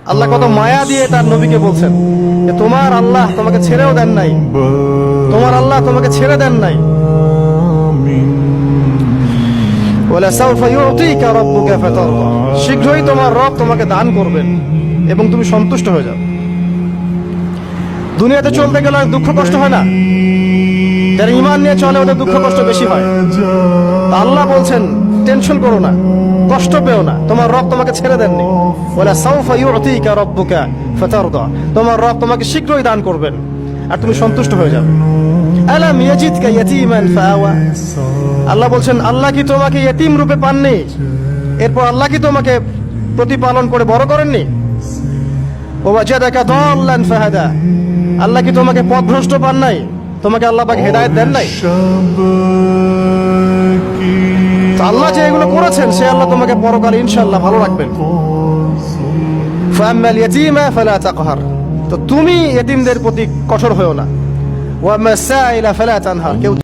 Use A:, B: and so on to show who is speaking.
A: আল্লাহ কত মায়া দিয়ে তার নবীকে বলছেন যে তোমার আল্লাহ তোমাকে ছেড়েও দেন নাই, তোমার আল্লাহ তোমাকে ছেড়ে দেন নাই। ওয়ালাসাউফা ইউতিকা রাব্বুকা ফাতারদা, শীঘ্রই তোমার রব তোমাকে দান করবেন এবং তুমি সন্তুষ্ট হয়ে যাও। দুনিয়াতে চলতে গেলে দুঃখ কষ্ট হয় না? যারা ঈমান নিয়ে চলে ওদের দুঃখ কষ্ট বেশি হয়। আল্লাহ বলছেন টেনশন করো না, কষ্ট পেও না, তোমার রব তোমাকে ছেড়ে দেননি। ওয়ালাসাউফা ইউতিকা রাব্বুকা ফাতারদা, তোমার রব তোমাকে শীঘ্রই দান করবেন আর তুমি সন্তুষ্ট হয়ে যাবে। আলাম ইয়াজিদকা ইয়াতীমান ফাআওয়া, আল্লাহ বলছেন আল্লাহ কি তোমাকে ইয়েতিম রূপে পাননি, এরপর আল্লাহ কি তোমাকে প্রতিপালন করে বড় করেননি? ওয়াজাদাকা দাল্লান ফাহাদা, আল্লাহ কি তোমাকে পথভ্রষ্ট পান নাই, তোমাকে আল্লাহ পাক হেদায়েত দেন নাই? তো আল্লাহ যে এগুলো করেছেন সে আল্লাহ তোমাকে পরকালে ইনশাআল্লাহ ভালো রাখবেন। ফাআম্মাল ইয়াতীমা ফালা তাকহার, তো তুমি ইয়েতিমদের প্রতি কঠোর হয়ো না। ওয়া মাসাইলা ফালা তানহার, কেউ